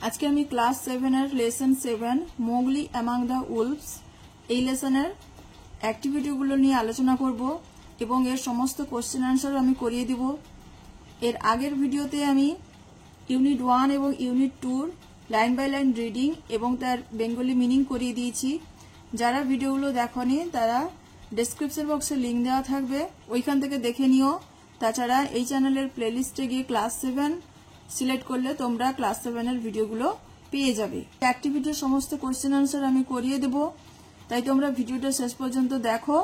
আজকে আমি ক্লাস 7 এর lesson 7 Mowgli among the wolves এই লেসনের অ্যাক্টিভিটিগুলো নিয়ে আলোচনা করব এবং এর সমস্ত কোশ্চেন আনসার আমি করিয়ে দিব। এর আগের ভিডিওতে আমি ইউনিট 1 এবং unit 2 line by line reading এবং তার বেঙ্গলি মিনিং করিয়ে দিয়েছি। যারা ভিডিওগুলো দেখোনি তারা ডেসক্রিপশন বক্সে লিংক দেওয়া থাকবে, ওইখান থেকে দেখে নিও। তাছাড়া এই চ্যানেলের প্লেলিস্টে গিয়ে ক্লাস 7 সিলেক্ট করলে তোমরা ক্লাস 7 এর ভিডিওগুলো পেয়ে যাবে। অ্যাক্টিভিটির সমস্ত কোশ্চেন আনসার আমি করিয়ে দেব, তাই তোমরা ভিডিওটা শেষ পর্যন্ত দেখো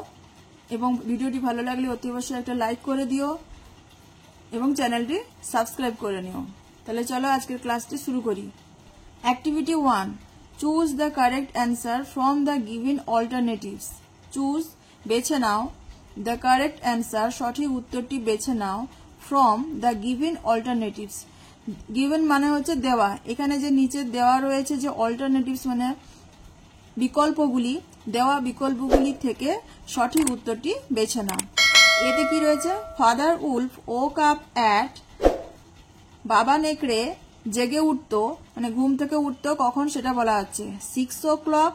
এবং ভিডিওটি ভালো লাগলে অতি অবশ্যই একটা লাইক করে দিও এবং চ্যানেলটি সাবস্ক্রাইব করে নিও। তাহলে চলো আজকের ক্লাসটি শুরু করি। Activity 1, choose the correct answer from the given alternatives. Choose বেছে নাও, দ্য কারেক্ট অ্যান্সার সঠিক উত্তরটি বেছে নাও, from the given alternatives. Given মানে হচ্ছে দেওয়া, এখানে যে নিচে দেওয়া রয়েছে যে অল্টারনেটিভস মানে বিকল্পগুলি, দেওয়া বিকল্পগুলি থেকে সঠিক উত্তরটি বেছে নাও। এতে কি রয়েছে? Father wolf woke up at, বাবা নেকড়ে জেগে উঠতো, মানে ঘুম থেকে উঠতো কখন সেটা বলা হচ্ছে 6 o'clock,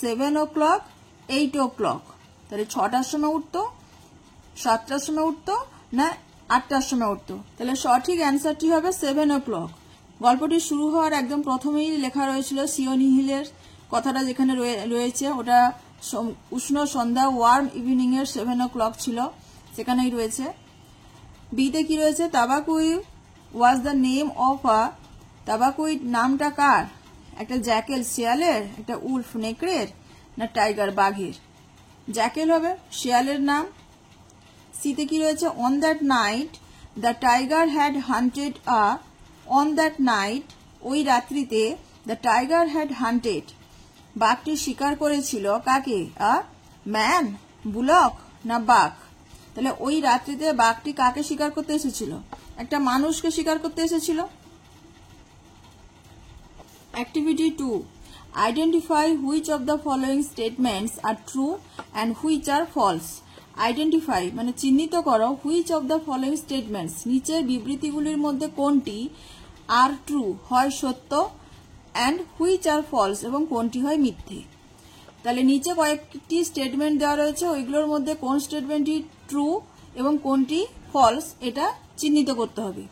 7 o'clock, 8 o'clock। তাহলে 6টার সময় উঠতো, 7টার সময় উঠতো না 8টার সময় উঠতো। তাহলে সঠিক অ্যান্সারটি হবে 7 o'clock। গল্পটি শুরু হওয়ার একদম প্রথমেই লেখা রয়েছিল সিওনি হিলের কথাটা যেখানে রয়েছে, ওটা উষ্ণ সন্ধ্যা ওয়ার্ম ইভিনিং এর 7 o'clock ছিল, সেখানেই রয়েছে। বিতে কি রয়েছে? Tabaqui was the name of a, Tabaqui নামটা কার? একটা জ্যাকেল শিয়ালের, একটা উলফ নেকড়ের, না টাইগার বাঘের? জ্যাকেল হবে, শিয়ালের নাম। সিতে কি রয়েছে? On that night the tiger had hunted a, on that night ওই রাত্রিতে, দ্য টাইগার হ্যাড হান্টেড বাঘটি শিকার করেছিল কাকে? আ ম্যান, বুলক, না বাঘ? তাহলে ওই রাত্রিতে বাঘটি কাকে শিকার করতে এসেছিল? একটা মানুষকে শিকার করতে এসেছিল। Activity 2, identify which of the following statements are true and which are false. Identify মানে চিহ্নিত করো, which of the following statements নিচের বিবৃতিগুলির মধ্যে কোনটি আর ট্রু হয় সত্য, অ্যান্ড হুইচ আর ফলস এবং কোনটি হয় মিথ্যে। তাহলে নিচে কয়েকটি স্টেটমেন্ট দেওয়া রয়েছে, ওইগুলোর মধ্যে কোন স্টেটমেন্টটি ট্রু এবং কোনটি ফলস এটা চিহ্নিত করতে হবে।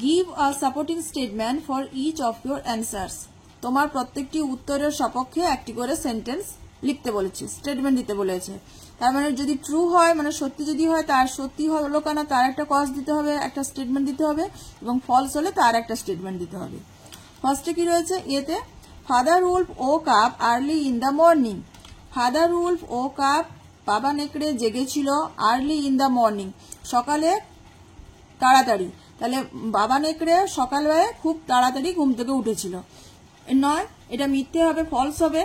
Give a supporting statement for each of your answers. তোমার প্রত্যেকটি উত্তরের সপক্ষে একটি করে সেন্টেন্স লিখতে বলেছে, স্টেটমেন্ট দিতে বলেছে। তার মানে যদি ট্রু হয় মানে সত্যি যদি হয়, তার সত্যি হলো কেন তার একটা কজ দিতে হবে, একটা স্টেটমেন্ট দিতে হবে, এবং ফলস হলে তার একটা স্টেটমেন্ট দিতে হবে। ফার্স্টে কি রয়েছে? এতে father wolf woke up early in the morning. Father wolf woke up, বাবা নেকড়ে জেগেছিল, আর্লি ইন দ্য মর্নিং সকালে তাড়াতাড়ি। তাহলে বাবা নেকড়ে সকালবেলায় খুব তাড়াতাড়ি ঘুম থেকে উঠেছিল। নয়, এটা মিথ্যে হবে, ফলস হবে,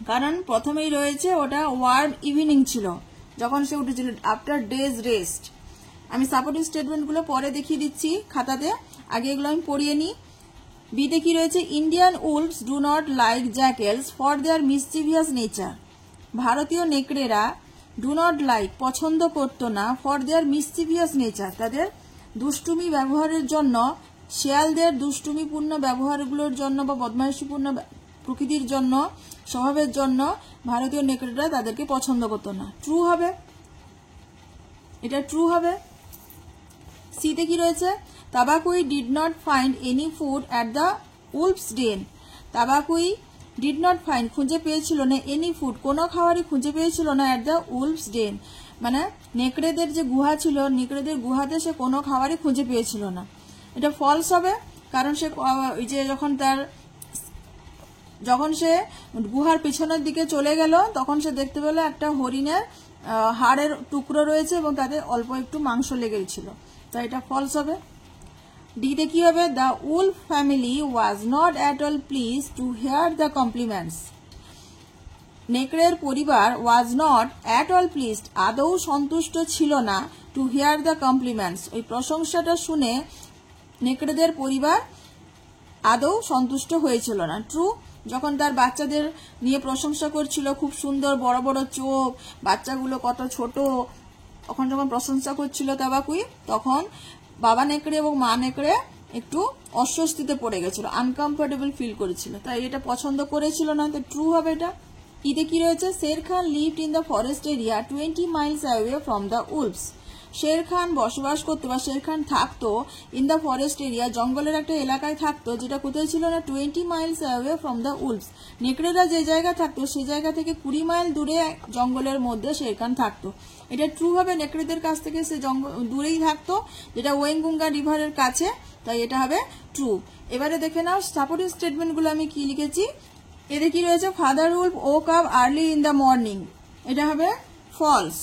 কারণ প্রথমেই রয়েছে ওটা ওয়ার্ম ইভিনিং ছিল যখন সে উঠেছিল, আফটার ডেজ রেস্ট। আমি সাপোর্টিং স্টেটমেন্টগুলো পরে দেখিয়ে দিচ্ছি খাতাতে, আগে এগুলো আমি পড়িয়ে নিই। বিতে কি রয়েছে? Indian wolves do not like jackals for their mischievous nature. ভারতীয় নেকড়েরা ডু নট লাইক পছন্দ করতো না, ফর দেয়ার মিসচিভিয়াস নেচার তাদের দুষ্টুমি ব্যবহারের জন্য, শেয়ালদের দুষ্টুমিপূর্ণ ব্যবহারগুলোর জন্য বা বদমাইশিপূর্ণ প্রকৃতির জন্য, স্বভাবের জন্য ভারতীয় নেকড়েরা তাদেরকে পছন্দ করতো না। ট্রু হবে, এটা ট্রু হবে। সিতে কি রয়েছে? Tabaqui did not find any food at the wolf's den. Tabaqui did not find খুঁজে পেয়েছিল না, এনি ফুড কোনো খাবারই খুঁজে পেয়েছিল না, অ্যাট দ্য উলফস ডেন মানে নেকড়েদের যে গুহা ছিল, নেকড়েদের গুহাতে সে কোনো খাবারই খুঁজে পেয়েছিল না। এটা ফলস হবে, কারণ সে যে যখন সে গুহার পিছনের দিকে চলে গেল তখন সে দেখতে পেল একটা হরিণের হাড়ের টুকরো রয়েছে এবং তাতে অল্প একটু মাংস লেগেছিল, তাই এটা ফলস হবে। ডিতে কি হবে? The wolf family was not at all pleased two here the compliments. নেকড়ের পরিবার ওয়াজ নট অ্যাট অল প্লিজড আদৌ সন্তুষ্ট ছিল না, টু হিয়ার দ্য কমপ্লিমেন্টস ওই প্রশংসাটা শুনে নেকড়েদের পরিবার আদৌ সন্তুষ্ট হয়েছিল না। ট্রু, যখন তার বাচ্চাদের নিয়ে প্রশংসা করছিল, খুব সুন্দর বড় বড় চোখ, বাচ্চাগুলো কত ছোট, তখন যখন প্রশংসা করছিল তাবাকুই, তখন বাবা নেকড়ে এবং মা নেকড়ে একটু অস্বস্তিতে পড়ে গেছিল, আনকমফোর্টেবল ফিল করেছিল, তাই এটা পছন্দ করেছিল না, তো ট্রু হবে এটা। ইতে কি রয়েছে, Shere Khan lived in the forest area 20 miles away from the wolves. Shere Khan বসবাস করতো বা শের খান থাকতো ইন দ্য ফরেস্ট এরিয়া, জঙ্গলের একটা এলাকায় থাকতো, যেটা কোথায় ছিল না, 20 miles away from the wolves. নেকড়েরা যে জায়গা থাকতো সেই জায়গা থেকে 20 মাইল দূরে জঙ্গলের মধ্যে শের খান থাকতো। এটা ট্রু হবে, নেকড়েদের কাছ থেকে সে দূরেই থাকতো, যেটা ওয়েঙ্গুঙ্গা রিভারের কাছে, তাই এটা হবে ট্রু। এবারে দেখে নাও সাপোর্টিং স্টেটমেন্টগুলো আমি কি লিখেছি। এতে কি রয়েছে, father wolf woke up early in the morning, এটা হবে ফলস।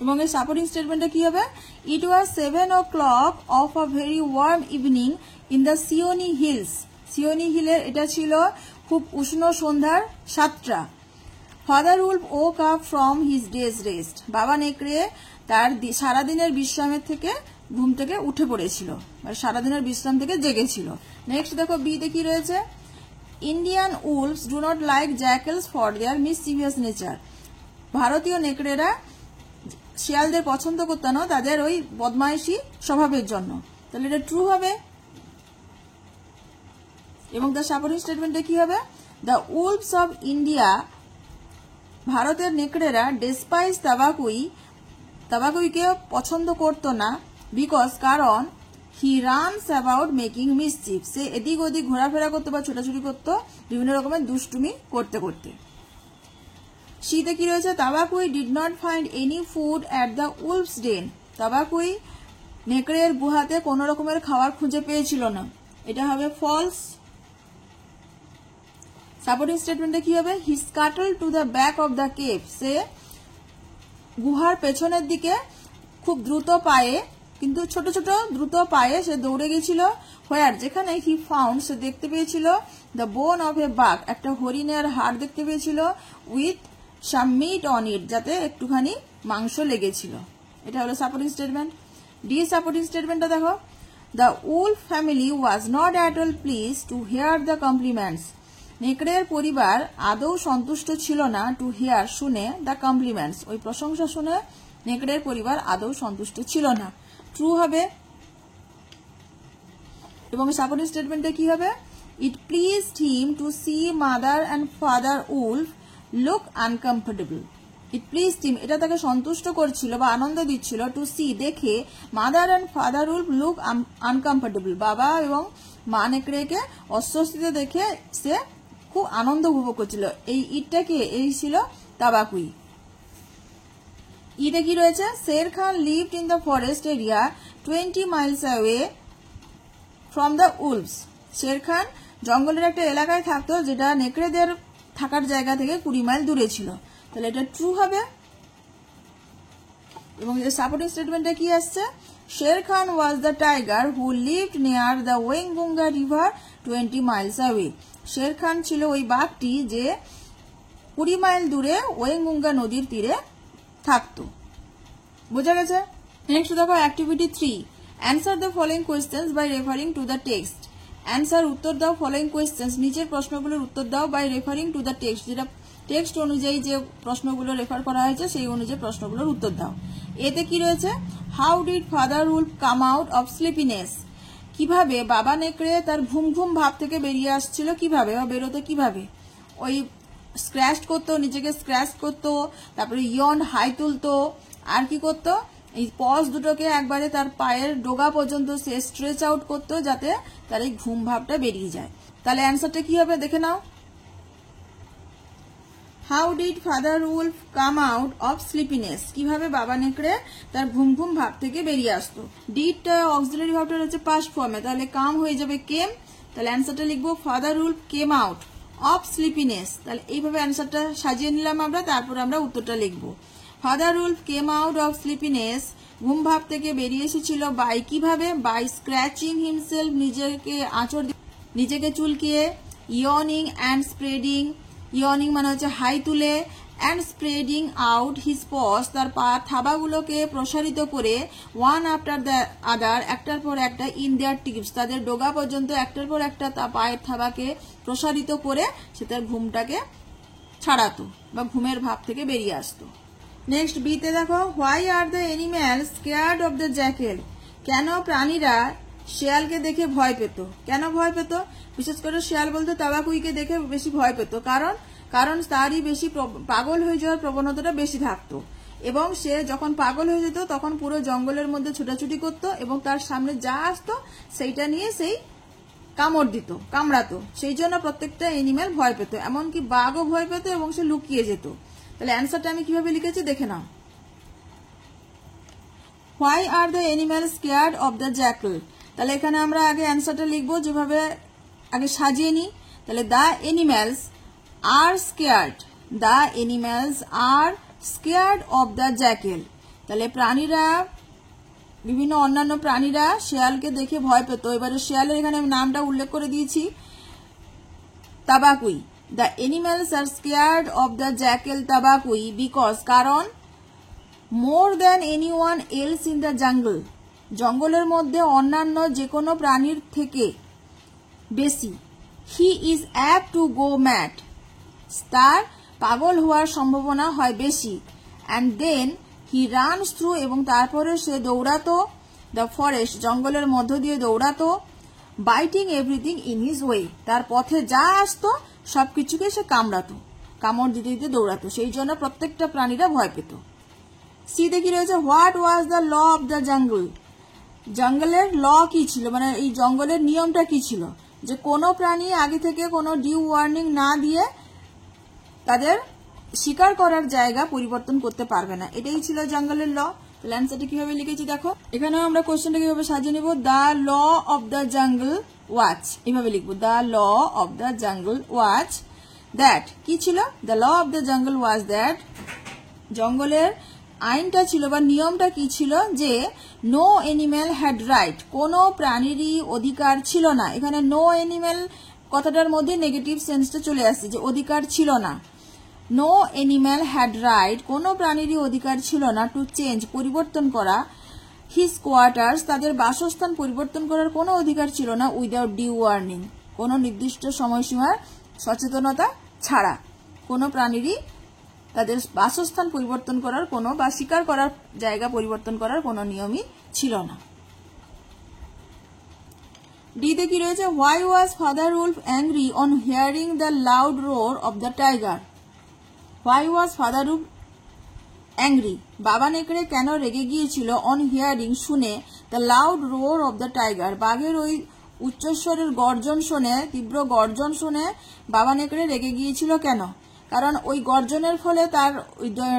এবং এই সাপোর্টিং স্টেটমেন্টটা কি হবে, it was 7 o'clock of a very warm evening in the Seoni hills. Seoni হিলের এটা ছিল খুব উষ্ণ সন্ধ্যার 7টা। Father wolf woke up from his day's rest, বাবা নেকড়ে তার সারাদিনের বিশ্রামের থেকে ঘুম থেকে উঠে পড়েছিল, সারাদিনের বিশ্রাম থেকে জেগেছিল। নেক্সট দেখো বিতে কি রয়েছে, Indian wolves do not like jackals for their mischievous nature. ভারতীয় নেকড়েরা শিয়ালদের পছন্দ করতো না তাদের ওই বদমাইশি স্বভাবের জন্য, তাহলে এটা ট্রু হবে। এবং তার সাপোর্টিং স্টেটমেন্টে কি হবে, দ্য উলফস অফ ইন্ডিয়া, ভারতের নেকড়েরা ডেসপাইজ তাবাকুই, তাবাকুইকে পছন্দ করতো না, বিকজ কারণ he runs about making mischief, সে এদিক ওদিক ঘোরাফেরা করতো বা ছোটাছুটি করতো বিভিন্ন রকমের দুষ্টুমি করতে করতে। শীতে কি রয়েছে, Tabaqui did not find any food at the wolf's den, Tabaqui নেকড়ের গুহাতে কোন রকমের খাবার খুঁজে পেয়েছিল না, এটা হবে ফলস। সাপোর্টিং স্টেটমেন্টে কি হবে, he scuttle to the back of the cave, সে গুহার পেছনের দিকে খুব দ্রুত পায়ে, কিন্তু ছোট ছোট দ্রুত পায়ে সে দৌড়ে গেছিল, হোয়ার যেখানে হি ফাউন্ড, সে দেখতে পেয়েছিল, দ্য বোন অফ এ বাঘ, একটা হরিণের হাড় দেখতে পেয়েছিল, with some meat on it, যাতে একটুখানি মাংস লেগেছিল, এটা হলো সাপোর্টিং স্টেটমেন্ট। ডি সাপোর্টিং স্টেটমেন্টটা দেখো, the wolf family was not at all pleased to hear the compliments, নেকড়ের পরিবার আদৌ সন্তুষ্ট ছিল না, টু হেয়ার শুনে, দ্য কমপ্লিমেন্টস ওই প্রশংসা শুনে নেকড়ের পরিবার আদৌ সন্তুষ্ট ছিল না, ট্রু হবে। এবং সাপোর্টিং স্টেটমেন্টে কি হবে, it pleased him to see mother and father wolf look uncomfortable, it pleased him এটা তাকে সন্তুষ্ট করছিল বা আনন্দ দিচ্ছিল, টু সি দেখে, mother and father wolf look uncomfortable, বাবা এবং মা নেকড়েকে অস্বস্তিতে দেখে সে খুব আনন্দ উপভোগ করছিল। এই ইটটাকে এই ছিল তাবাকুই। ইটে কি রয়েছে, Shere Khan lived in the forest area 20 miles away from the wolves, Shere Khan জঙ্গলের একটা এলাকায় থাকতো যেটা নেকড়েদের থাকার জায়গা থেকে 20 মাইল দূরে ছিল, তাহলে এটা ট্রু হবে। এবং সাপোর্টিং স্টেটমেন্টে কি আসছে, Shere Khan was the tiger who lived near the Waingunga river 20 miles away, Shere Khan ছিল ওই বাঘটি যে 20 মাইল দূরে ওয়েঙ্গুঙ্গা নদীর তীরে থাকতো, বোঝা গেছে। নেক্সট দেখো activity 3, answer the following questions by referring to the text. Answer উত্তর দাও ফলোইং কোয়েশ্চেন্স, নিচের প্রশ্নগুলোর উত্তর দাও by referring to the text, যেটা টেক্সট অনুযায়ী যে প্রশ্নগুলো রেফার করা হয়েছে সেই অনুযায়ী প্রশ্নগুলোর উত্তর দাও। এতে কি রয়েছে, how did father Wolf come out of sleepiness, কিভাবে বাবা নেকড়ে তার ঘুম ঘুম ভাব থেকে বেরিয়ে আসছিল, কিভাবে বা বেরোতে কিভাবে, ওই স্ক্র্যাচ করতো, নিজেকে স্ক্র্যাচ করতো, তারপরে ইয়ন হাই তুলতো, আর কি করতো, এই পজ দুটোকে একবারে তার পায়ের ডোগা পর্যন্ত সে স্ট্রেচ আউট করতো যাতে তার এই ঘুম ভাবটা বেরিয়ে যায়। তাহলে অ্যান্সারটা কি হবে দেখে নাও, how did father Wolf come out of sleepiness, কিভাবে বাবা নেকড়ে তার ঘুম ঘুম ভাব থেকে বেরিয়ে আসতো। ডিডটা অক্সিলারি ভাবটা হচ্ছে পাস্ট ফর্মে, তাহলে কাম হয়ে যাবে কেম, তাহলে অ্যান্সারটা লিখবো father Wolf came out of sleepiness, তাহলে এইভাবে অ্যান্সারটা সাজিয়ে নিলাম আমরা, তারপর আমরা উত্তরটা লিখবো। Father Wolf came out of sleepiness, ঘুম ভাব থেকে বেরিয়ে এসেছিল বাই, কিভাবে, বাই স্ক্র্যাচিং হিমসেলফ, নিজেকে আঁচড়, নিজেকে চুলকিয়ে, ইয়নিং অ্যান্ড স্প্রেডিং, ইয়নিং মানে হচ্ছে হাই তুলে, and spreading out his pause, তার পা থাবাগুলোকে প্রসারিত করে, ওয়ান আফটার দ্য আদার, একটার পর একটা, ইন দেয়ার টিপস, তাদের ডোগা পর্যন্ত একটার পর একটা তা পায়ের থাবাকে প্রসারিত করে সে তার ঘুমটাকে ছাড়াতো বা ঘুমের ভাব থেকে বেরিয়ে আসতো। নেক্সট বিতে দেখো, why are the animal scared of the Jekyll? কেন প্রাণীরা শিয়ালকে দেখে ভয় পেত? কেন ভয় পেত? বিশেষ করে শিয়াল বলতে তাবাকুইকে দেখে বেশি ভয় পেত। কারণ তারই বেশি পাগল হয়ে যাওয়ার প্রবণতাটা বেশি থাকতো, এবং সে যখন পাগল হয়ে যেত তখন পুরো জঙ্গলের মধ্যে ছোটাছুটি করত এবং তার সামনে যা আসতো সেইটা নিয়ে সেই কামড় দিত, কামড়াতো। সেই জন্য প্রত্যেকটা এনিম্যাল ভয় পেত, এমনকি বাঘও ভয় পেত এবং সে লুকিয়ে যেত। তাহলে অ্যান্সারটা আমি কিভাবে লিখেছি দেখে নাও। Why are the animal scared of the jackal? তাহলে এখানে আমরা আগে অ্যান্সারটা লিখবো, যেভাবে আগে সাজিয়ে নিই। তাহলে the animals are scared, the animals are scared of the jackal. তাহলে প্রাণীরা, বিভিন্ন অন্যান্য প্রাণীরা শিয়ালকে দেখে ভয় পেত। এবারে শিয়ালের এখানে নামটা উল্লেখ করে দিয়েছি, Tabaqui. The animals are scared of the jackal Tabaqui because, কারণ more than anyone else in the jungle, জঙ্গলের মধ্যে অন্যান্য যে কোনো প্রাণীর থেকে বেশি, he is apt to go mad, তার পাগল হওয়ার সম্ভাবনা হয় বেশি, and then he runs through, এবং তারপরে সে দৌড়াতো, দ্য ফরেস্ট, জঙ্গলের মধ্য দিয়ে দৌড়াতো, biting everything in his way, তার পথে যা আসতো সবকিছুকে সে কামড়াতো, কামড় দিতে দিতে দৌড়াতো। সেই জন্য প্রত্যেকটা প্রাণীরা ভয় পেত। সিতে কি রয়েছে, what was the law of the jungle? জঙ্গলের ল কি ছিল, মানে এই জঙ্গলের নিয়মটা কি ছিল? যে কোনো প্রাণী আগে থেকে কোনো ডিউ ওয়ার্নিং না দিয়ে তাদের শিকার করার জায়গা পরিবর্তন করতে পারবে না, এটাই ছিল জঙ্গলের ল। তাহলে অ্যান্সারটা কিভাবে লিখেছি দেখো, এখানেও আমরা কোশ্চেনটা কিভাবে সাজিয়ে নিব, the law of the jungle was, এইভাবে লিখবো, the law of the jungle was that, কি ছিল? The law of the jungle was that, জঙ্গলের আইনটা ছিল বা নিয়মটা কি ছিল, যে নো এনিম্যাল হ্যাড রাইট, কোনো প্রাণীরই অধিকার ছিল না। এখানে নো এনিম্যাল কথাটার মধ্যে নেগেটিভ সেন্সটা চলে আসছে, যে অধিকার ছিল না। নো এনিম্যাল হ্যাড রাইট, কোনো প্রাণীরই অধিকার ছিল না, টু চেঞ্জ, পরিবর্তন করা, হিজ কোয়ার্টার্স, তাদের বাসস্থান পরিবর্তন করার কোনো অধিকার ছিল না, উইদাউট ডিউ ওয়ার্নিং, কোনো নির্দিষ্ট সময়সীমার সচেতনতা ছাড়া কোনো প্রাণীরই তাদের বাসস্থান পরিবর্তন করার কোনো, বা শিকার করার জায়গা পরিবর্তন করার কোনো নিয়মই ছিল না। ডিতে কি রয়েছে, why was father wolf angry on hearing the loud roar of the tiger? Why was father wolf angry, বাবা নেকড়ে কেন রেগে গিয়েছিল, অন হিয়ারিং, শুনে, the loud roar of the tiger, বাঘের ওই উচ্চস্বরের গর্জন শুনে, তীব্র গর্জন শুনে বাবা নেকড়ে রেগে গিয়েছিল কেন? কারণ ওই গর্জনের ফলে তার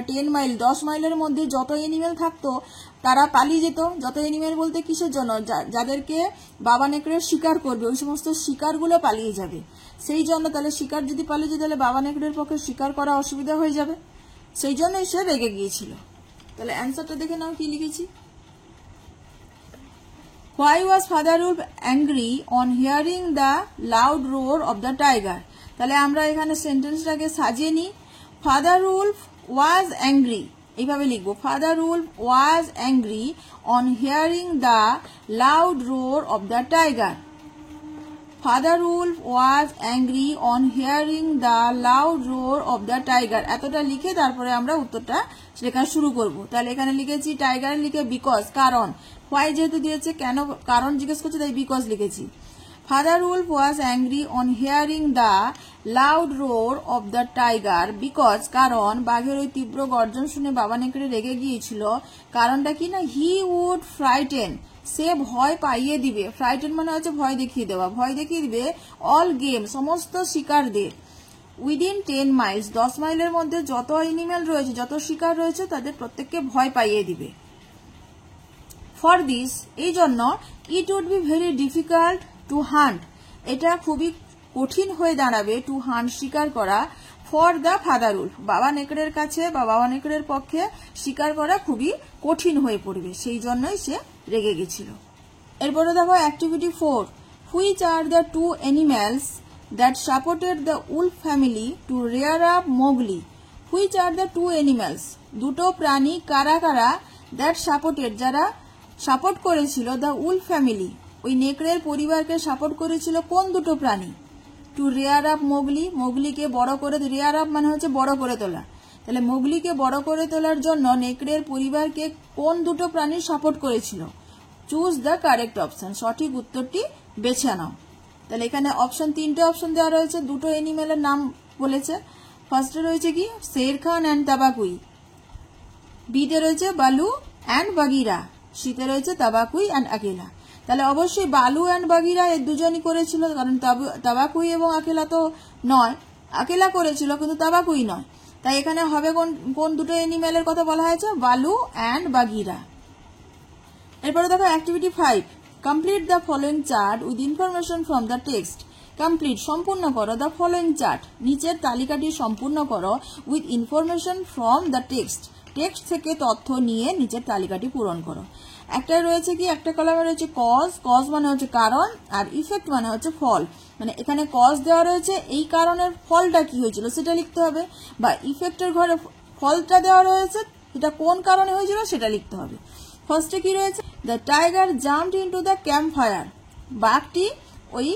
10 মাইল 10 মাইলের মধ্যে যত এনিমেল থাকতো তারা পালিয়ে যেত। যত এনিমেল বলতে কিসের জন্য, যাদেরকে বাবা নেকড়ে শিকার করবে, ওই সমস্ত শিকারগুলো পালিয়ে যাবে। সেই জন্য, তাহলে শিকার যদি পালিয়ে যায় তাহলে বাবা নেকড়ের পক্ষে শিকার করা অসুবিধা হয়ে যাবে, সেই জন্যই সে রেগে গিয়েছিল। তাহলে অ্যান্সারটা দেখে নাও কি লিখেছি। Why was father wolf angry on hearing the loud roar of the tiger? তাহলে আমরা এখানে সেন্টেন্সটাকে সাজিয়ে নিই। ফাদার উলফ ওয়াজ অ্যাংরি, এইভাবে লিখবো, father wolf was angry on hearing the loud roar of the tiger. Father wolf was angry on hearing the loud roar of the tiger. এতটা লিখে তারপরে আমরা উত্তরটা লেখা শুরু করব। তাহলে এখানে লিখেছি টাইগার, লিখে বিকজ, কারণ, হোয়াই যেহেতু দিয়েছে, কেন কারণ জিজ্ঞেস করছে তাই বিকজ লিখেছি। Father wolf was angry on hearing the loud roar of the tiger because, কারণ বাঘের ওই তীব্র গর্জন শুনে বাবা নেকড়ে রেগে গিয়েছিল। কারণটা কি না, হি উড ফ্রাইটেন, সে ভয় পাইয়ে দিবে, ফ্রাইটেন মানে হচ্ছে ভয় দেখিয়ে দেওয়া, ভয় দেখিয়ে দিবে, অল গেম, সমস্ত শিকারদের, উইদিন 10 মাইলস, 10 মাইলের মধ্যে যত এনিম্যাল রয়েছে, যত শিকার রয়েছে তাদের প্রত্যেককে ভয় পাইয়ে দিবে। ফর দিস, এই জন্য, it would be very difficult to hunt, এটা খুবই কঠিন হয়ে দাঁড়াবে, টু হান্ট, শিকার করা, ফর দ্য ফাদার উলফ, বাবা নেকড়ের কাছে বা বাবা নেকড়ের পক্ষে শিকার করা খুবই কঠিন হয়ে পড়বে, সেই জন্যই সে রেগে গেছিল। এরপরে দেখো activity 4, which are the 2 animals that supported the wolf family to rear up Mowgli? Which are the 2 animals, দুটো প্রাণী কারা কারা, দ্যাট সাপোর্টেড, যারা সাপোর্ট করেছিল, দ্য উলফ ফ্যামিলি, ওই নেকড়ের পরিবারকে সাপোর্ট করেছিল কোন দুটো প্রাণী? টু রেয়ার আপ মোগলি, মোগলিকে বড় করে, রেয়ার আপ মানে হচ্ছে বড় করে তোলা, তাহলে মোগলিকে বড় করে তোলার জন্য নেকড়ের পরিবারকে কোন দুটো প্রাণী সাপোর্ট করেছিল? চুজ দ্য কারেক্ট অপশন, সঠিক উত্তরটি বেছে নাও। তাহলে এখানে অপশন, তিনটে অপশন দেওয়া রয়েছে, দুটো এনিমেলের নাম বলেছে। ফার্স্টে রয়েছে কি শের খান অ্যান্ড তাবাকুই, বিতে রয়েছে বালু অ্যান্ড বাগিরা, সিতে রয়েছে তাবাকুই অ্যান্ড আকেলা। তাহলে অবশ্যই বালু অ্যান্ড বাগিরা এর দুজনই করেছিল, কারণ তাবাকুই এবং আকেলা তো নয়, আকেলা করেছিল কিন্তু তাবাকুই নয়। তাই এখানে হবে কোন দুটো এনিমেলের কথা বলা হয়েছে? বালু অ্যান্ড বাগিরা। এরপরে দেখো activity 5, complete the following chart with information from the text. Complete, সম্পূর্ণ করো, দ্য ফলোইং চার্ট, নিচের তালিকাটি সম্পূর্ণ করো, with information from the text, text থেকে তথ্য নিয়ে নিচের তালিকাটি পূরণ করো। একটা রয়েছে কি, একটা কলামে রয়েছে কজ, কজ মানে হচ্ছে কারণ, আর ইফেক্ট মানে হচ্ছে ফল। মানে এখানে কজ দেওয়া রয়েছে, এই কারণের ফলটা কি হয়েছিল সেটা লিখতে হবে, বা ইফেক্টের ঘরে ফলটা দেওয়া রয়েছে, এটা কোন কারণে হয়েছিল সেটা লিখতে হবে। ফার্স্টে কি রয়েছে, the tiger jumped into the camp fire, বাঘটি ওই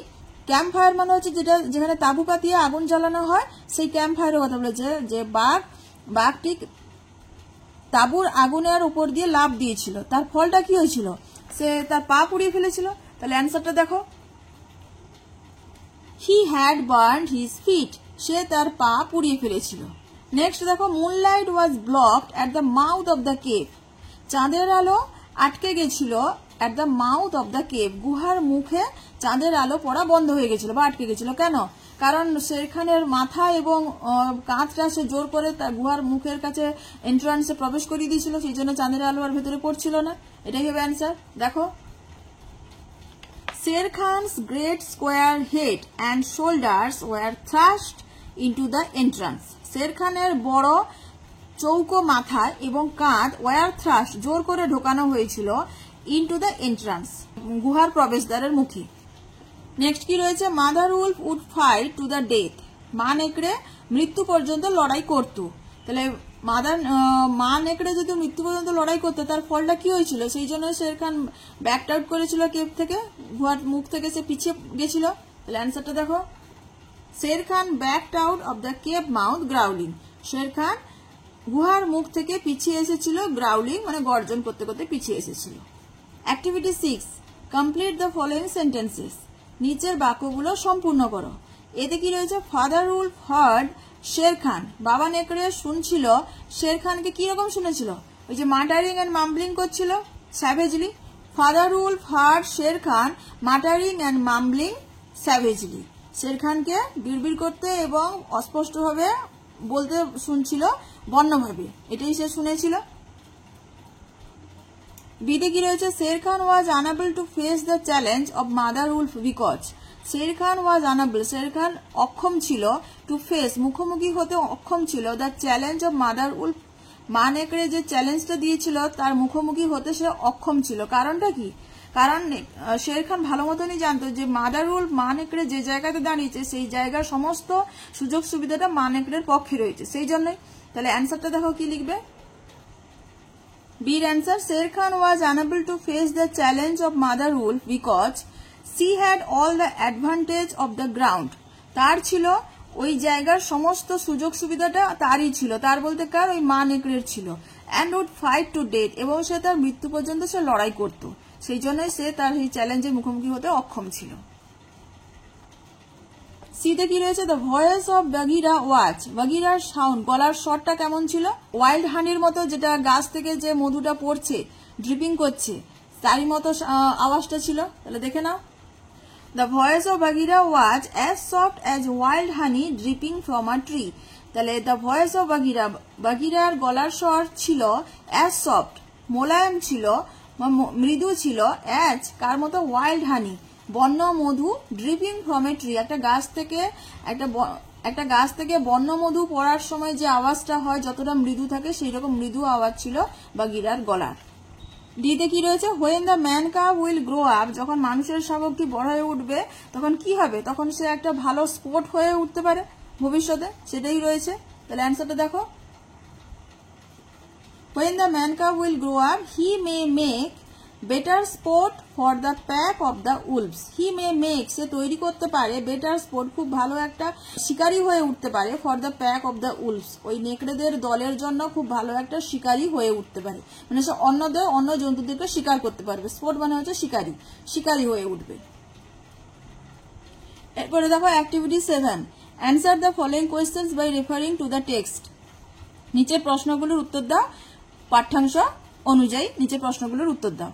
ক্যাম্প ফায়ার মানে হচ্ছে যেখানে তাঁবু পাতিয়ে আগুন জ্বালানো হয়, সেই ক্যাম্প ফায়ারের কথা বলেছে, যে বাঘটি তাঁবুর আগুনের উপর দিয়ে লাফ দিয়েছিল, তার ফলটা কি হয়েছিল? সে তার পা পুড়িয়ে ফেলেছিল। তাহলে অ্যান্সারটা দেখো, he had burned his feet, সে তার পা পুড়িয়ে ফেলেছিল। নেক্সট দেখো, moonlight was blocked at the mouth of the cave, চাঁদের আলো আটকে গেছিল at the mouth of the cave, গুহার মুখে চাঁদের আলো পড়া বন্ধ হয়ে গেছিল বা আটকে গেছিল। কেন? কারণ শের খানের মাথা এবং কাঁধটা সে জোর করে তার গুহার মুখের কাছে এন্ট্রান্সে প্রবেশ করিয়ে দিয়েছিল, সেই জন্য চাঁদের আলো আর ভেতরে পড়ছিল না। এটাই হবে অ্যান্সার। দেখো, Shere Khan's great square head and shoulders were thrust into the entrance, Shere খানের বড় চৌকো মাথা এবং কাঁধ ওয়ার থ্রাস্ট জোর করে ঢোকানো হয়েছিল ইনটু দ্য এন্ট্রান্স, গুহার প্রবেশদ্বারের মুখে। নেক্সট কি রয়েছে, Mother Wolf would fight to the death, মা নেকড়ে মৃত্যু পর্যন্ত লড়াই করত। তাহলে মা নেকড়ে যদি মৃত্যু পর্যন্ত লড়াই করতো, তার ফলটা কি হয়েছিল? সেই জন্য শের খান ব্যাক আউট করেছিল কেভ থেকে, গুহার মুখ থেকে সে পিছিয়ে গেছিল। তাহলে অ্যান্সারটা দেখো, Shere Khan backed out of the cave mouth growling, Shere Khan গুহার মুখ থেকে পিছিয়ে এসেছিল, গ্রাউলিং মানে গর্জন করতে করতে পিছিয়ে এসেছিল। Activity 6, complete the following sentences, নিচের বাক্যগুলো সম্পূর্ণ করো। এতে কি রয়েছে, ফাদার উলফ হার্ড শের খান, বাবা নেকড়ে শুনছিল শের খানকে কিরকম শুনেছিল? ওই যে মাটারিং অ্যান্ড মাম্বলিং করছিল savagely. Father wolf heard Shere Khan muttering and mumbling savagely, Shere খানকে বিড়বিড় করতে এবং অস্পষ্টভাবে বলতে শুনছিল বন্যভাবে, এটাই সে শুনেছিল। বিতে কি রয়েছে, Shere Khan was unable to face the challenge of mother wolf because, Shere Khan was unable, Shere Khan অক্ষম ছিল, টু ফেস মুখোমুখি হতে অক্ষম ছিল, the challenge of mother wolf, মা নেকড়ে যে চ্যালেঞ্জটা দিয়েছিল তার মুখোমুখি হতে সে অক্ষম ছিল। কারণটা কি? কারণ শের খান ভালো মতনই জানতো যে মাদার উলফ মা নেকড়ে যে জায়গাতে দাঁড়িয়েছে সেই জায়গার সমস্ত সুযোগ সুবিধাটা মা নেকড়ের পক্ষে রয়েছে, সেই জন্যই। তাহলে অ্যান্সারটা দেখো কি লিখবে, বির answer, Sher Khan was unable to face the challenge of mother wolf because she had all the advantage of the ground, তার ছিল ওই জায়গার সমস্ত সুযোগ সুবিধাটা তারই ছিল, তার বলতে কার, ওই মা নেকড়ের ছিল। And would fight to death, এবং সে তার মৃত্যু পর্যন্ত সে লড়াই করত, সেই জন্যই সে তার এই চ্যালেঞ্জের মুখোমুখি হতে অক্ষম ছিল। সিতে কি রয়েছে, the voice of Bagheera was, বাগিরার সাউন্ড গলার স্বরটা কেমন ছিল? ওয়াইল্ড হানির মতো, যেটা গাছ থেকে যে মধুটা পড়ছে ড্রিপিং করছে তারই মতো আওয়াজটা ছিল। তাহলে দেখে নাও, the voice of Bagheera was as soft as wild honey dripping from a tree, তাহলে দ্য ভয়েস অফ বাগিরা, বাগিরার গলার স্বর ছিল অ্যাজ সফট, মোলায়েম ছিল, মৃদু ছিল, অ্যাজ কার মতো, ওয়াইল্ড হানি বন্য মধু, ড্রিপিং ফ্রম এ ট্রি একটা গাছ থেকে বন্য মধু পড়ার সময় যে আওয়াজটা হয় যতটা মৃদু থাকে সেই রকম মৃদু আওয়াজ ছিল বাগিরার গলার। ডিতে কি রয়েছে, when the man cub will grow up, যখন মানুষের শাবকটি বড় হয়ে উঠবে তখন কি হবে? তখন সে একটা ভালো স্পোর্ট হয়ে উঠতে পারে ভবিষ্যতে, সেটাই রয়েছে। তাহলে অ্যান্সারটা দেখো, when the man cub will grow up he may make better sport for the pack of the wolves. He may make, সে তৈরি করতে পারে, বেটার স্পোর্ট, খুব ভালো একটা শিকারী হয়ে উঠতে পারে, for the pack of the Wolves, ওই নেকড়েদের দলের জন্য খুব ভালো একটা শিকারী হয়ে উঠতে পারে, মানে সে অন্য জন্তুদেরকে শিকার করতে পারবে। স্পোর্ট মানে হচ্ছে শিকারী হয়ে উঠবে। এরপরে দেখো activity 7, answer the following questions by referring to the text. নিচের প্রশ্নগুলোর উত্তর দাও, পাঠ্যাংশ অনুযায়ী নিচের প্রশ্নগুলোর উত্তর দাও।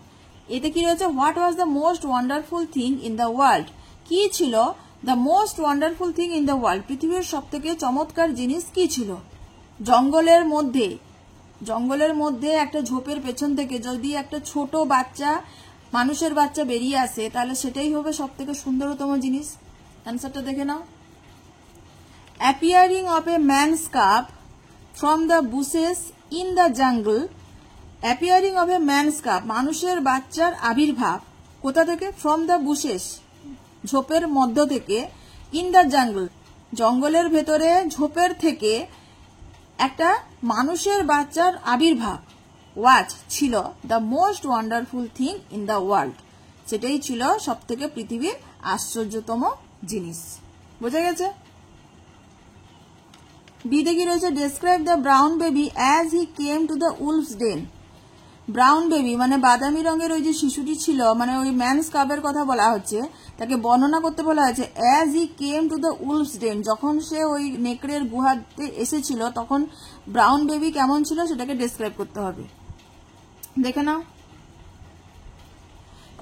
এতে কি রয়েছে, what was the most wonderful thing in the world, কি ছিল the most wonderful thing in the world, পৃথিবীর সব থেকে চমৎকার জিনিস কি ছিল। জঙ্গলের মধ্যে একটা ঝোপের পেছন থেকে যদি একটা ছোট বাচ্চা, মানুষের বাচ্চা বেরিয়ে আসে, তাহলে সেটাই হবে সব থেকে সুন্দরতম জিনিস। অ্যান্সারটা দেখে নাও। Appearing of a man's cub from the bushes in the jungle, appearing of a man's cub, মানুষের বাচ্চার আবির্ভাব কোথা থেকে, ফ্রম দ্য বুশেস, ঝোপের মধ্য থেকে, ইন দ্য জঙ্গল, জঙ্গলের ভেতরে ঝোপের থেকে একটা মানুষের বাচ্চার আবির্ভাব, ওয়াজ ছিল the most wonderful thing in the world, সেটাই ছিল সব থেকে পৃথিবীর আশ্চর্যতম জিনিস। বোঝা গেছে? বিতে কি রয়েছে, describe the brown baby as he came to the wolf's den. Brown baby মানে বাদামি রঙের ওই যে শিশুটি ছিল, মানে ওই ম্যানস কাপের কথা বলা হচ্ছে, তাকে বর্ণনা করতে বলা হয়েছে as he came to the wolf's den, যখন সে ওই নেকড়ের গুহাতে এসেছিল তখন ব্রাউন বেবি কেমন ছিল সেটাকে ডেসক্রাইব করতে হবে। দেখে নাও।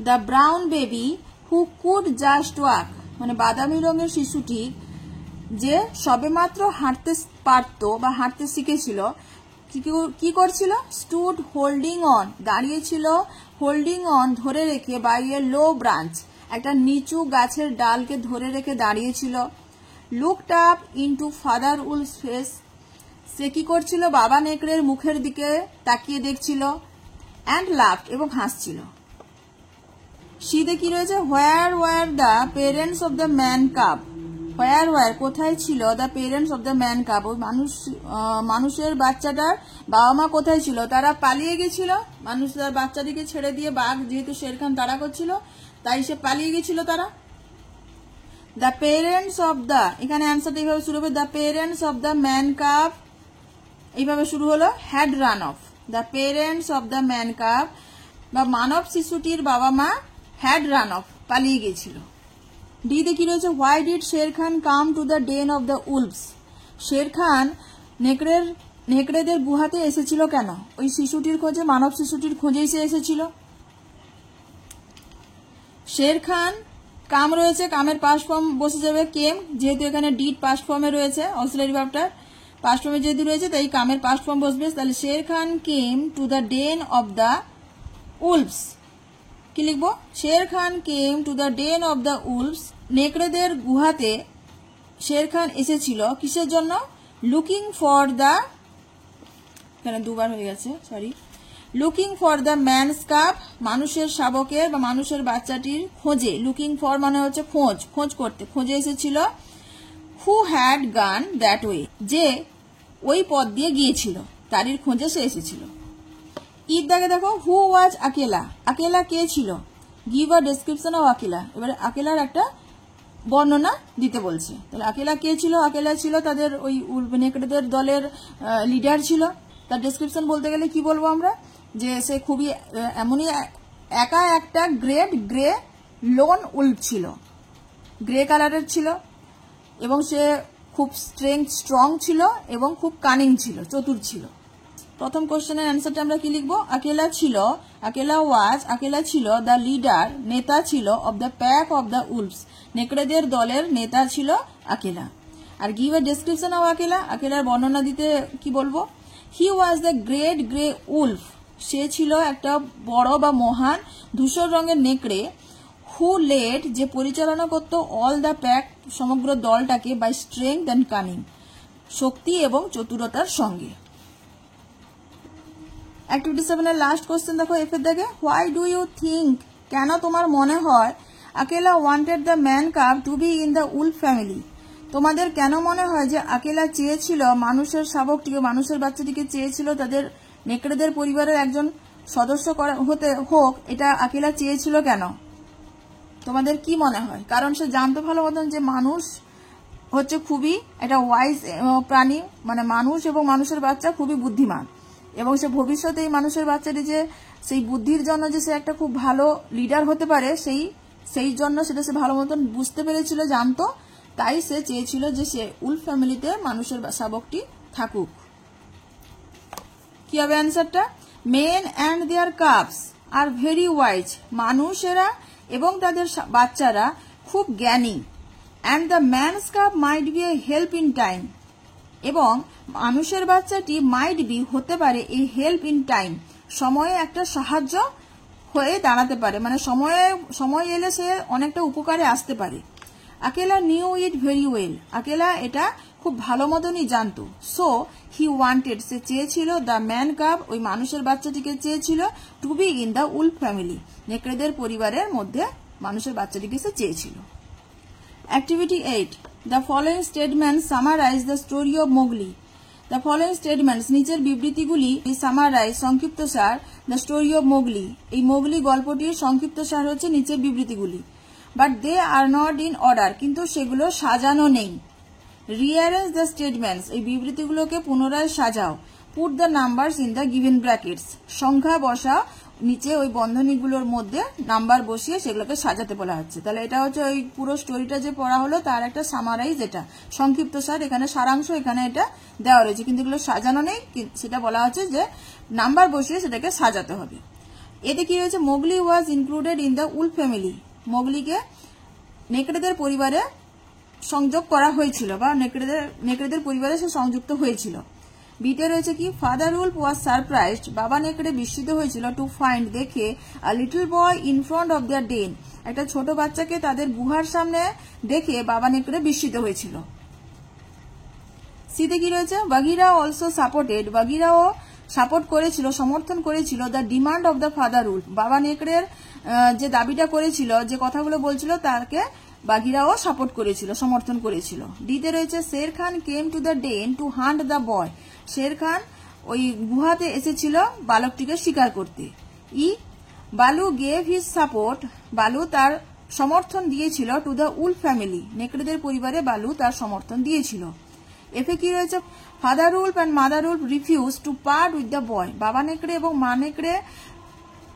The brown baby who could just walk, মানে বাদামি রঙের শিশুটি যে সবেমাত্র হাঁটতে পারত বা হাঁটতে শিখেছিল, কি করছিল, স্টুড হোল্ডিং অন, দাঁড়িয়েছিল, হোল্ডিং অন ধরে রেখে, বাই এ লো ব্রাঞ্চ, একটা নিচু গাছের ডালকে ধরে রেখে দাঁড়িয়েছিল। Looked up into father wolf's face, সে কি করছিল, বাবা নেকড়ের মুখের দিকে তাকিয়ে দেখছিল। অ্যান্ড লাফড, এবং হাসছিল। শীতে কি রয়েছে, where were the parents of the man cub, where কোথায় ছিল, the parents of the man cub, ওই মানুষের বাচ্চাটার বাবা মা কোথায় ছিল, তারা পালিয়ে গেছিল, মানুষের বাচ্চাটিকে ছেড়ে দিয়ে বাঘ যেহেতু শের খান তাড়া করছিল তাই সে পালিয়ে গেছিল তারা। দ্য পেরেন্টস অফ দ্য, এখানে অ্যান্সারটা এইভাবে শুরু হবে, the parents of the man cup, এইভাবে শুরু হলো, had run of, the parents of the man cup, বা মানব শিশুটির বাবা মা হ্যাড রান অফ, পালিয়ে গেছিল। ডিতে কি রয়েছে, why did Shere Khan come to the den of the wolves, Shere Khan নেকড়েদের গুহাতে এসেছিল কেন, ওই শিশুটির খোঁজে, মানব শিশুটির খোঁজেই সে এসেছিল। শের খান, কাম রয়েছে, কামের পাস্ট ফর্ম বসে যাবে কেম, যেহেতু এখানে ডিড পাস্ট ফর্মে রয়েছে, অক্সিলারি ভার্বটার পাস্ট ফর্মে যেহেতু রয়েছে তাই কামের পাস্ট ফর্ম বসবে, তাহলে Shere Khan came to the den of the wolves, কি লিখবো, Shere Khan came to the den of the wolves, নেকড়েদের গুহাতে শের খান এসেছিল কিসের জন্য, লুকিং ফর দ্য, এখানে দুবার হয়ে গেছে sorry, looking for the man's cub, মানুষের শাবকের বা মানুষের বাচ্চাটির খোঁজে, লুকিং ফর মানে হচ্ছে খোঁজ করতে, খোঁজে এসেছিল। হু হ্যাড গান দ্যাট ওয়ে, যে ওই পথ দিয়ে গিয়েছিল তারই খোঁজে সে এসেছিল। ঈদ দাগে দেখো, হু ওয়াজ আকেলা, আকেলা কে ছিল, গিভ আ ডেসক্রিপশন অফ আকেলা, এবারে আকেলার একটা বর্ণনা দিতে বলছে। তাহলে আকেলা কে ছিল, আকেলা ছিল তাদের ওই নেকড়েদের দলের লিডার ছিল। তার ডেসক্রিপশন বলতে গেলে কি বলবো আমরা, যে সে খুবই এমনই একা একটা গ্রে লোন উলফ ছিল, গ্রে কালারের ছিল, এবং সে খুব স্ট্রং ছিল এবং খুব কানিং ছিল, চতুর ছিল। প্রথম কোশ্চেনের অ্যান্সারটা আমরা কি লিখবো, আকেলা ছিল দ্য লিডার, নেতা ছিল, of the pack of the wolfs, নেকড়েদের দলের নেতা ছিল আকেলা। আর give a description of Akela, আকেলার বর্ণনা দিতে কি বলবো, he was the great grey wolf, সে ছিল একটা বড় বা মহান ধূসর রঙের নেকড়ে, হু লেড, যে পরিচালনা করত, অল দ্য প্যাক, সমগ্র দলটাকে, বাই স্ট্রেংথ অ্যান্ড কানিং, শক্তি এবং চতুরতার সঙ্গে। অ্যাক্টিভিটি 7 এর লাস্ট কোশ্চেন দেখো, এফ এর দাগে, হোয়াই ডু ইউ থিঙ্ক, কেন তোমার মনে হয়, Akela wanted the man cub to be in the wolf family, তোমাদের কেন মনে হয় যে আকেলা চেয়েছিল মানুষের শাবকটিকে, মানুষের বাচ্চাটিকে চেয়েছিল তাদের নেকড়েদের পরিবারের একজন সদস্য হতে হোক এটা আকিলা চেয়েছিল কেন? তোমাদের কি মনে হয়? কারণ সে জানতো ভালো মতন যে মানুষ হচ্ছে খুবই একটা ওয়াইজ প্রাণী, মানে মানুষ এবং মানুষের বাচ্চা খুবই বুদ্ধিমান, এবং সে ভবিষ্যতে এই মানুষের বাচ্চাটি যে সেই বুদ্ধির জন্য যে সে একটা খুব ভালো লিডার হতে পারে সেই জন্য সেটা সে ভালো মতন বুঝতে পেরেছিল, জানতো। তাই সে চেয়েছিল যে সে উলফ ফ্যামিলিতে মানুষের শাবকটি থাকুক। কি হবে অ্যান্সারটা? Men and their cubs are very wise, মানুষেরা এবং তাদের বাচ্চারা খুব জ্ঞানী। And the man's cub might be a help in time, এবং মানুষের বাচ্চাটি মাইট বি হতে পারে এই হেল্প ইন টাইম, সময়ে একটা সাহায্য হয়ে দাঁড়াতে পারে, মানে সময় এলে সে অনেকটা উপকারে আসতে পারে। আকেলা নিউ ইট ভেরি ওয়েল, আকেলা এটা খুব ভালো মতনই জানতো। সো হি ওয়ান্টেড, সে চেয়েছিল, দ্য ম্যান কাব, ওই মানুষের বাচ্চাটিকে চেয়েছিল, to be in the wolf family, নেকড়েদের পরিবারের মধ্যে মানুষের বাচ্চাটিকে সে চেয়েছিল। Activity 8. The following statements summarize the story of Mowgli. The following statements, নিচের বিবৃতিগুলি summarize, সংক্ষিপ্তসার, the story of Mowgli. এই মোগলি গল্পটির সংক্ষিপ্তসার হচ্ছে নিচের বিবৃতিগুলি। But they are not in order, কিন্তু সেগুলো সাজানো নেই। Rearrange the statements, এই বিবৃতিগুলোকে পুনরায় সাজাও। Put the numbers in the given brackets, সংখ্যা বসাও, নিচে ওই বন্ধনীগুলোর মধ্যে নাম্বার বসিয়ে সেগুলোকে সাজাতে বলা হচ্ছে। তাহলে এটা হচ্ছে ওই পুরো স্টোরিটা যে পড়া হলো তার একটা সামারাইজ, এটা সংক্ষিপ্তসার, এখানে সারাংশ এখানে এটা দেওয়া রয়েছে, কিন্তু এগুলো সাজানো নেই, সেটা বলা হচ্ছে যে নাম্বার বসিয়ে সেটাকে সাজাতে হবে। এতে কি রয়েছে? Mowgli was included in the wolf family, মোগলিকে নেকড়েদের পরিবারে সংযোগ করা হয়েছিল, বা নেকড়েদের পরিবারে সে সংযুক্ত হয়েছিল। বিতে রয়েছে কি? ফাদার উলফ ওয়াজ সারপ্রাইজড, বাবা নেকড়ে বিস্মিত হয়েছিল, টু ফাইন্ড, দেখে, a little boy in front of their den, একটা ছোট বাচ্চাকে তাদের গুহার সামনে দেখে বাবা নেকড়ে বিস্মিত হয়েছিল। সিতে কি রয়েছে? বাগিরা অলসো সাপোর্টেড, বাগিরাও সাপোর্ট করেছিল, সমর্থন করেছিল, the demand of the father Wolf, বাবা নেকড়ের যে দাবিটা করেছিল, যে কথাগুলো বলছিল তাকে বাগিরাও সাপোর্ট করেছিল, সমর্থন করেছিল। ডিতে রয়েছে Shere Khan came to the den to hunt the boy, Shere Khan ওই গুহাতে এসেছিল বালকটিকে শিকার করতে। ই বালু গেভ হিজ সাপোর্ট, বালু তার সমর্থন দিয়েছিল, টু দ্য উলফ ফ্যামিলি, নেকড়েদের পরিবারে বালু তার সমর্থন দিয়েছিল। এফে কি রয়েছে? Father wolf and mother wolf refuse to part with the boy, বাবা নেকড়ে এবং মা নেকড়ে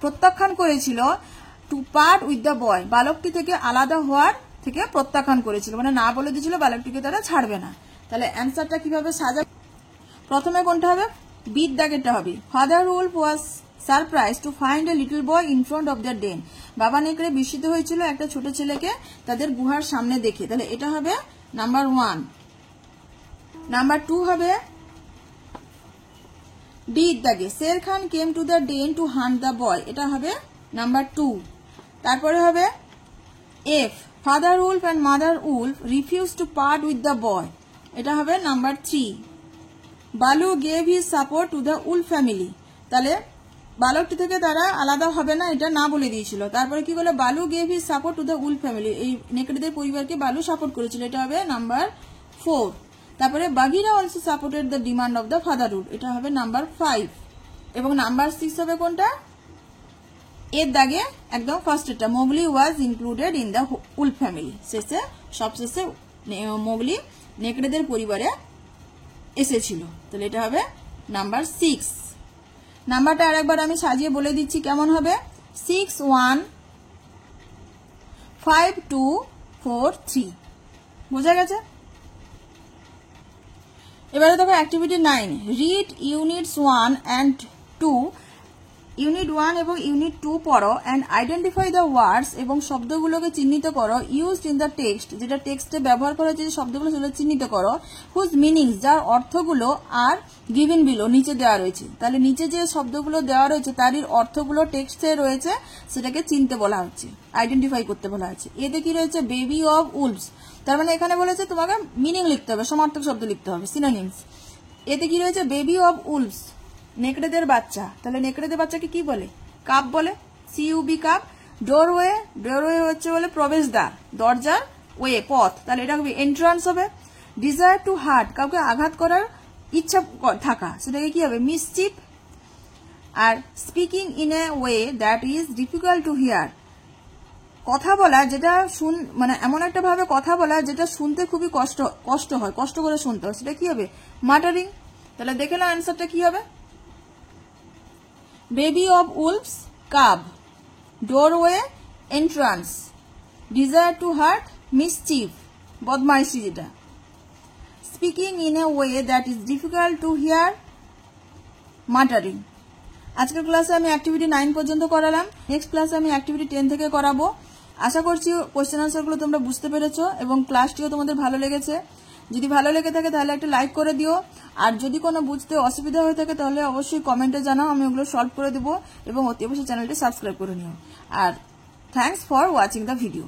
প্রত্যাখ্যান করেছিল, to part with the boy, বালকটি থেকে আলাদা হওয়ার থেকে প্রত্যাখ্যান করেছিল, মানে না বলে দিয়েছিল বালকটিকে তারা ছাড়বে না। তাহলে অ্যান্সারটা কিভাবে সাজা? প্রথমে কোনটা হবে? বিট দাগেরটা হবে। Father wolf was surprise to find a little boy in front of their den, বাবা নেকড়ে বিস্মিত হয়েছিল একটা ছোট ছেলেকে তাদের গুহার সামনে দেখে। তাহলে এটা হবে নাম্বার 1। নাম্বার 2 হবে ডি দাগে, Shere Khan came to the den to hunt the boy, এটা হবে নাম্বার 2। তারপরে হবে F, father wolf and mother wolf refuse to part with the boy, এটা হবে number 3। Baloo gave his support to the wolf family, তাহলে বালকটি থেকে তারা আলাদা হবে না এটা না বলে দিয়েছিল। তারপরে কি বলে? বালু gave his support to the wolf family, এই নেকড়েদের পরিবারকে বালু সাপোর্ট করেছিল, এটা হবে নাম্বার 4। তারপরে Bagheera also supported the demand of the father wolf, এটা হবে নাম্বার 5। এবং নাম্বার 6 হবে কোনটা? এর দাগে একদম ফার্স্ট, এটা Mowgli was included in the wolf family, শেষে সবশেষে মোগলি নেকড়েদের পরিবারে এসেছিল, তাহলে এটা হবে নাম্বার 6। নাম্বারটা আরেকবার আমি সাজিয়ে বলে দিচ্ছি কেমন হবে। 6 1 5 2 4 3, বোঝা গেছে? এবারে দেখো activity 9, read units 1 and 2, unit 1 এবং ইউনিট 2 পড়ো, অ্যান্ড আইডেন্টিফাই দ্য ওয়ার্ডস, এবং শব্দগুলোকে চিহ্নিত করো, ইউজড ইন দ্য টেক্সট, যেটা টেক্সটে ব্যবহার করা হয়েছে যে শব্দগুলো সেগুলো চিহ্নিত করো, হুজ মিনিংস, যার অর্থগুলো আর গিভেন বিলো, নিচে দেওয়া রয়েছে। তাহলে নিচে যে শব্দগুলো দেওয়া রয়েছে তারই অর্থগুলো টেক্সটে রয়েছে, সেটাকে চিনতে বলা হচ্ছে, আইডেন্টিফাই করতে বলা হচ্ছে। এতে কি রয়েছে? বেবি অফ উলভস, তার মানে এখানে বলেছে তোমাকে মিনিং লিখতে হবে, সমার্থক শব্দ লিখতে হবে, সিনোনিমস। এতে কি রয়েছে? বেবি অফ উলভস, নেকড়েদের বাচ্চা, তাহলে নেকড়েদের বাচ্চাকে কি বলে? কাপ বলে, সিইউবি কাপ। ডোরওয়ে, ডোরওয়ে হচ্ছে বলে প্রবেশদ্বার, দরজার, ওয়ে পথ, তাহলে এটা হবে এন্ট্রান্স হবে। ডিজায়ার টু হার্ট, কাউকে আঘাত করার ইচ্ছা থাকা, সেটাকে কি হবে? Mischief. Are speaking in a way that is difficult to hear, কথা বলা যেটা মানে এমন একটা ভাবে কথা বলা যেটা শুনতে খুবই কষ্ট হয়, কষ্ট করে শুনতে হয়, সেটা কি হবে? মাটারিং। তাহলে দেখে নাও অ্যান্সারটা কি হবে। Baby of wolf's cub, doorway entrance, desire to hurt mischief, বদমাইশি যেটা, speaking in a way that is difficult to hear, muttering. আজকের ক্লাসে আমি অ্যাক্টিভিটি 9 পর্যন্ত করালাম, নেক্সট ক্লাসে আমি অ্যাক্টিভিটি 10 থেকে করাবো। আশা করছি কোশ্চেন আনসারগুলো তোমরা বুঝতে পেরেছো এবং ক্লাসটিও তোমাদের ভালো লেগেছে। যদি ভালো লেগে থাকে তাহলে একটা লাইক করে দিও, আর যদি কোনো বুঝতে অসুবিধা হয়ে থাকে তাহলে অবশ্যই কমেন্টে জানাও, আমি ওগুলো সলভ করে দেবো, এবং অতি অবশ্যই চ্যানেলটি সাবস্ক্রাইব করে নিও। আর thanks for watching the video.